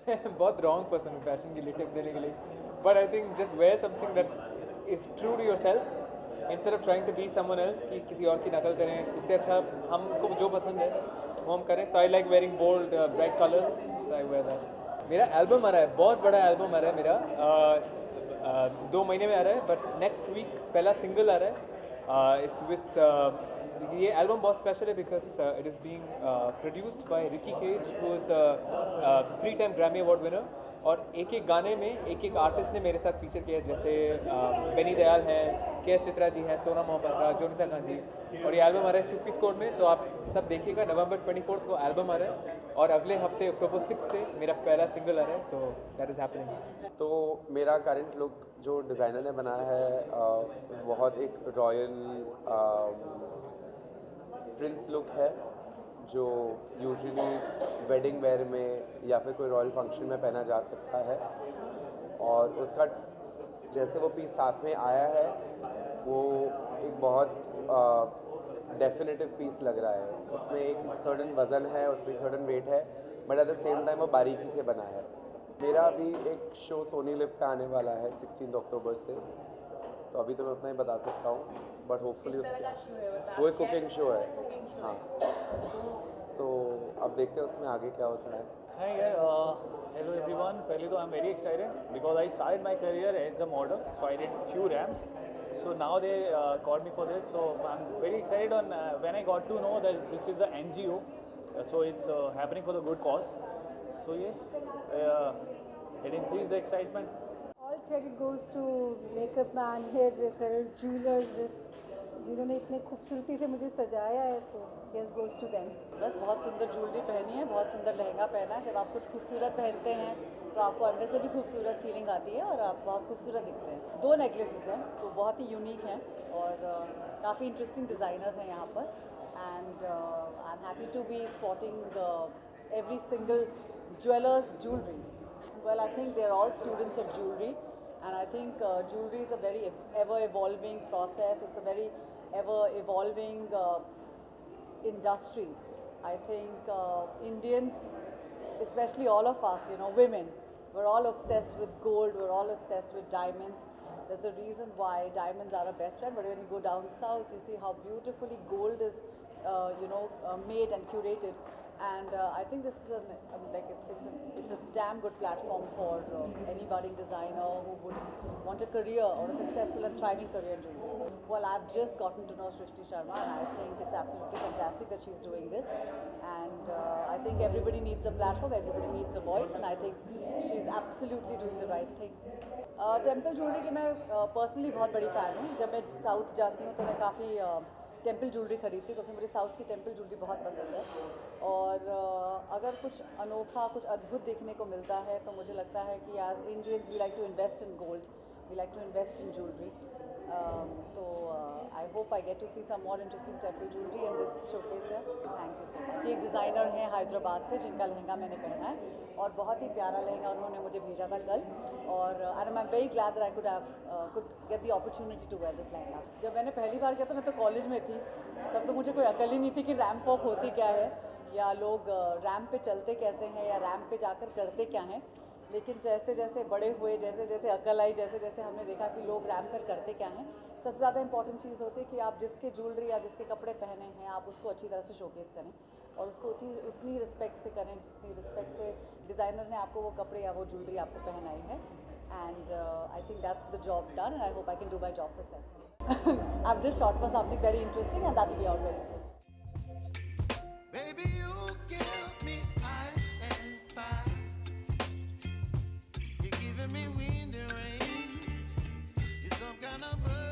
बहुत wrong person हूँ fashion के लिए टिप देने के लिए, but I think just wear something that is true to yourself instead of trying to be someone else, कि किसी और की नकल करें। उससे अच्छा हमको जो पसंद है वो हम करें। So I like wearing bold bright colours, so I wear that. मेरा एल्बम आ रहा है, बहुत बड़ा एल्बम आ रहा है मेरा, 2 महीने में आ रहा है, बट नेक्स्ट वीक पहला सिंगल आ रहा है। इट्स विथ ये एल्बम बहुत स्पेशल है because it is being produced by Ricky Kej, who is 3 time Grammy award winner. और एक एक गाने में एक एक आर्टिस्ट ने मेरे साथ फीचर किया है, जैसे बेनी दयाल है, के चित्रा जी हैं, सोना मोहब्बत, जोनिता गांधी। और ये एल्बम आ रहा है सूफी स्कोर में, तो आप सब देखिएगा। नवंबर 24 को एल्बम आ रहा है, और अगले हफ्ते अक्टूबर 6 से मेरा पहला सिंगल आ रहा है। So that is happening. तो मेरा करंट लुक जो डिज़ाइनर ने बनाया है बहुत एक रॉयल प्रिंस लुक है, जो यूजुअली वेडिंग वेयर में या फिर कोई रॉयल फंक्शन में पहना जा सकता है। और उसका जैसे वो पीस साथ में आया है, वो एक बहुत डेफिनेटिव पीस लग रहा है। उसमें एक सर्टेन वज़न है, उसमें एक सर्टेन वेट है, but at the same time वो बारीकी से बना है। मेरा अभी एक शो सोनी लिव पे आने वाला है 16 अक्टूबर से, तो अभी तो मैं उतना ही बता सकता हूँ, बट होपफुली उसके वो एक कुकिंग शो है। हाँ, तो अब देखते हैं उसमें आगे क्या होता है। Hi, hello everyone. पहले तो I'm very excited because I started my career as a model, so I did few ramps. So now they called me for this, so I'm very excited. On when I got to know that this is the NGO, so it's happening for the good cause. So yes, it increased the excitement. All credit goes to makeup man, hairdresser, jewelers, जिन्होंने इतने खूबसूरती से मुझे सजाया है, तो yes goes to them. बस बहुत सुंदर ज्वेलरी पहनी है, बहुत सुंदर लहंगा पहना है। जब आप कुछ खूबसूरत पहनते हैं तो आपको अंदर से भी खूबसूरत फीलिंग आती है और आप बहुत खूबसूरत दिखते हैं। 2 नेकलेसेस हैं, तो बहुत ही यूनिक हैं और काफ़ी इंटरेस्टिंग डिज़ाइनर्स हैं यहाँ पर। And I am happy to be spotting every single jewellers jewellery. Well, I think they're all students of jewelry, and I think jewelry is a very ever-evolving process. It's a very ever-evolving industry. I think Indians, especially all of us, women, we're all obsessed with gold, we're all obsessed with diamonds. There's a reason why diamonds are our best friend, but when you go down south, you see how beautifully gold is, made and curated. And I think this is it's a damn good platform for any budding designer who would want a career or a successful and thriving career in jewelry. Well, I've just gotten to know Srishti Sharma, and I think it's absolutely fantastic that she's doing this. And I think everybody needs a platform, everybody needs a voice, and I think she's absolutely doing the right thing. Temple jewellery की मैं personally बहुत बड़ी fan हूँ। जब मैं south जाती हूँ तो मैं काफ़ी टेम्पल ज्वेलरी खरीदती हूँ, क्योंकि मुझे साउथ की टेम्पल ज्वेलरी बहुत पसंद है। और अगर कुछ अनोखा, कुछ अद्भुत देखने को मिलता है, तो मुझे लगता है कि as Indians we like to invest in gold, we like to invest in jewellery. तो I hope I get to see some more interesting temple jewellery in this showcase. Thank you so much. एक designer हैं हैदराबाद से, जिनका लहंगा मैंने पहना है, और बहुत ही प्यारा लहंगा उन्होंने मुझे भेजा था कल। और I am very glad that I could get the opportunity to wear this lehenga. जब मैंने पहली बार किया था, मैं तो कॉलेज में थी, तब तो मुझे कोई अकल ही नहीं थी कि रैम्प वॉक होती क्या है, या लोग रैम्प पे चलते कैसे हैं, या रैम्प पे जाकर करते क्या हैं। लेकिन जैसे जैसे बड़े हुए, जैसे जैसे अकल आई, जैसे जैसे हमने देखा कि लोग रैम्प पर करते क्या हैं, सबसे ज़्यादा इंपॉर्टेंट चीज़ होती है कि आप जिसके ज्वेलरी या जिसके कपड़े पहने हैं, आप उसको अच्छी तरह से शोकेस करें, और उसको उतनी रिस्पेक्ट से करें जितनी रिस्पेक्ट से डिज़ाइनर ने आपको वो कपड़े या वो ज्वेलरी आपको पहनाई है। And I think that's the job done, and I hope I can do my job successfully. I have just shot for something very interesting, and that will be out very soon. Baby, you give me ice and fire. You're giving me wind and rain. You're some kind of bird.